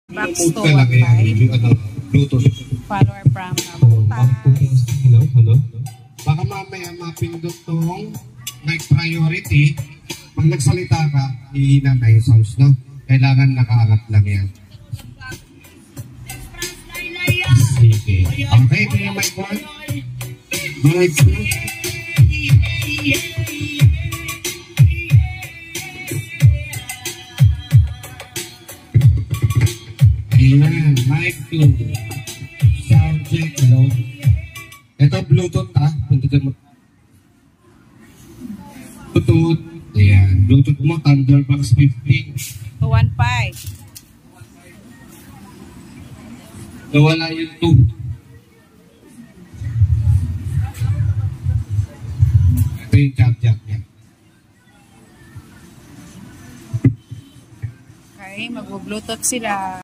Box to 1.5. Bluetooth. Follower from Hello? Baka mamaya mapindot tong mic priority. Pag nagsalita ka, hihina na yung sounds, no? Kailangan nakaangat lang yan. Sige. Okay, ito yung mic 1. Mic 2. Ayan, mic 2. Sound check, hello. Ito, Bluetooth Bluetooth. Ayan, Bluetooth mo, Thunderbox 15. 1.5. Nawala yung 2. Ito yung jack niya. Okay, mag-bluetooth sila.